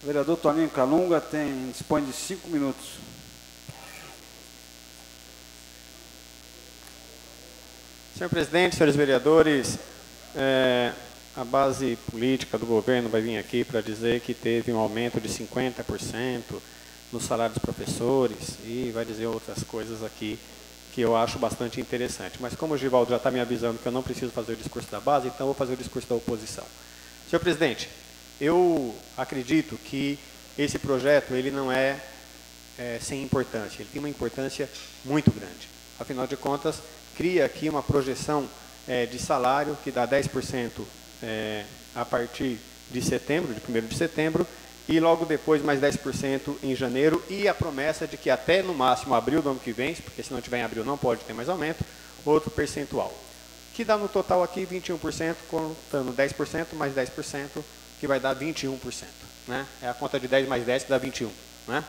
O vereador Toninho Calunga dispõe de 5 minutos. Senhor presidente, senhores vereadores, a base política do governo vai vir aqui para dizer que teve um aumento de 50% no salário dos professores e vai dizer outras coisas aqui que eu acho bastante interessante. Mas como o Givaldo já está me avisando que eu não preciso fazer o discurso da base, então eu vou fazer o discurso da oposição. Senhor presidente, eu acredito que esse projeto ele não é sem importância, ele tem uma importância muito grande. Afinal de contas, cria aqui uma projeção de salário que dá 10% a partir de setembro, de 1º de setembro, e logo depois mais 10% em janeiro, e a promessa de que até no máximo abril do ano que vem, porque se não tiver em abril não pode ter mais aumento, outro percentual. Que dá no total aqui 21%, contando 10% mais 10%, que vai dar 21%. Né? É a conta de 10 mais 10 que dá 21%. Né?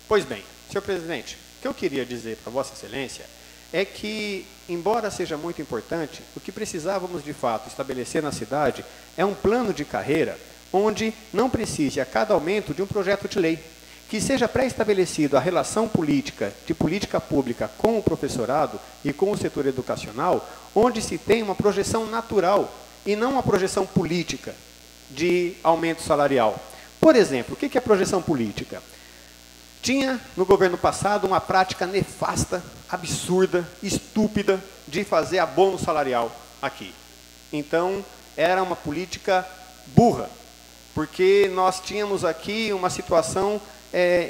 Pois bem, senhor presidente, o que eu queria dizer para Vossa Excelência é que, embora seja muito importante, o que precisávamos de fato estabelecer na cidade é um plano de carreira onde não precise a cada aumento de um projeto de lei, que seja pré-estabelecido a relação política, de política pública com o professorado e com o setor educacional, onde se tem uma projeção natural e não uma projeção política de aumento salarial. Por exemplo, o que é projeção política? Tinha, no governo passado, uma prática nefasta, absurda, estúpida, de fazer abono salarial aqui. Então, era uma política burra, porque nós tínhamos aqui uma situação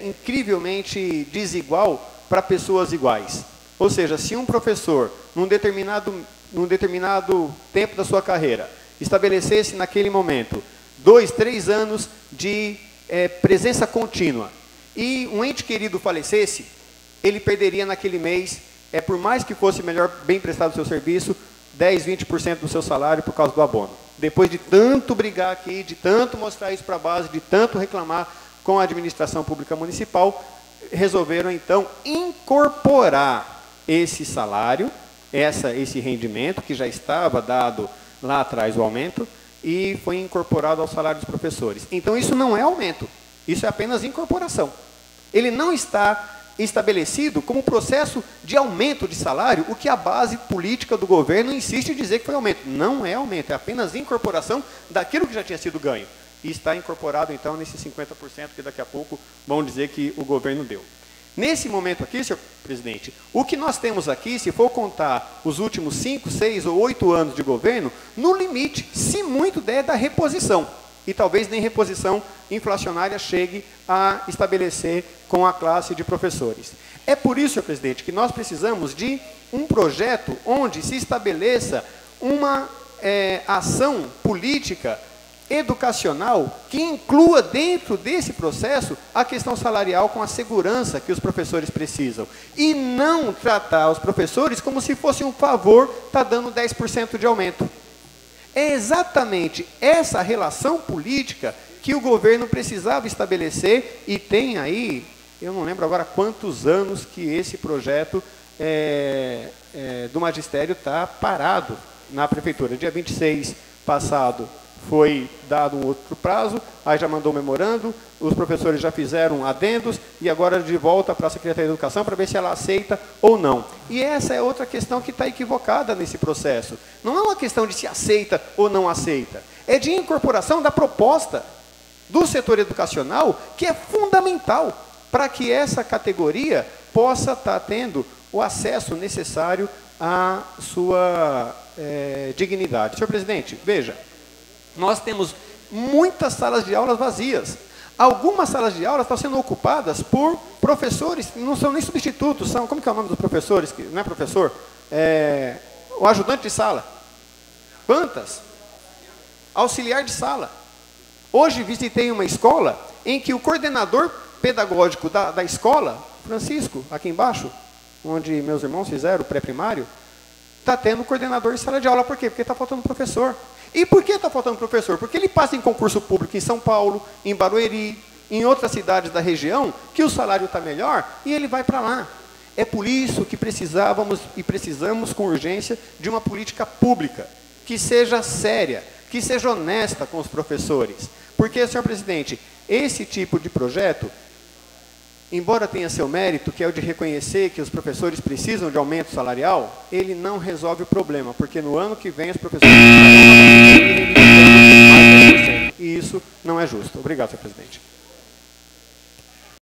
incrivelmente desigual para pessoas iguais. Ou seja, se um professor, num determinado tempo da sua carreira, estabelecesse naquele momento 2, 3 anos de presença contínua, e um ente querido falecesse, ele perderia naquele mês, por mais que fosse melhor, bem prestado o seu serviço, 10, 20% do seu salário por causa do abono. Depois de tanto brigar aqui, de tanto mostrar isso para a base, de tanto reclamar com a administração pública municipal, resolveram então incorporar esse salário, esse rendimento, que já estava dado lá atrás o aumento, e foi incorporado ao salário dos professores. Então isso não é aumento, isso é apenas incorporação. Ele não está estabelecido como processo de aumento de salário, o que a base política do governo insiste em dizer que foi aumento. Não é aumento, é apenas incorporação daquilo que já tinha sido ganho. E está incorporado, então, nesses 50% que daqui a pouco vão dizer que o governo deu. Nesse momento aqui, senhor presidente, o que nós temos aqui, se for contar os últimos 5, 6 ou 8 anos de governo, no limite, se muito der, da reposição. E talvez nem reposição inflacionária chegue a estabelecer com a classe de professores. É por isso, senhor presidente, que nós precisamos de um projeto onde se estabeleça uma ação política educacional que inclua dentro desse processo a questão salarial com a segurança que os professores precisam. E não tratar os professores como se fosse um favor estar dando 10% de aumento. É exatamente essa relação política que o governo precisava estabelecer, e tem aí, eu não lembro agora quantos anos que esse projeto do magistério está parado na prefeitura. Dia 26 passado foi dado um outro prazo, aí já mandou um memorando, os professores já fizeram adendos, e agora de volta para a Secretaria de Educação para ver se ela aceita ou não. E essa é outra questão que está equivocada nesse processo. Não é uma questão de se aceita ou não aceita, é de incorporação da proposta do setor educacional, que é fundamental para que essa categoria possa estar tendo o acesso necessário à sua dignidade. Senhor presidente, veja, nós temos muitas salas de aulas vazias. Algumas salas de aula estão sendo ocupadas por professores, não são nem substitutos, são, como que é o nome dos professores? Que não é professor? O ajudante de sala. Quantas? Auxiliar de sala. Hoje visitei uma escola em que o coordenador pedagógico da escola, Francisco, aqui embaixo, onde meus irmãos fizeram o pré-primário, está tendo coordenador de sala de aula. Por quê? Porque está faltando professor. E por que está faltando professor? Porque ele passa em concurso público em São Paulo, em Barueri, em outras cidades da região, que o salário está melhor, e ele vai para lá. É por isso que precisávamos e precisamos com urgência de uma política pública, que seja séria, que seja honesta com os professores, Porque, senhor presidente, esse tipo de projeto, embora tenha seu mérito, que é o de reconhecer que os professores precisam de aumento salarial, ele não resolve o problema, porque no ano que vem os professores estarão novamente reivindicando mais 10%. E isso não é justo. Obrigado, senhor presidente.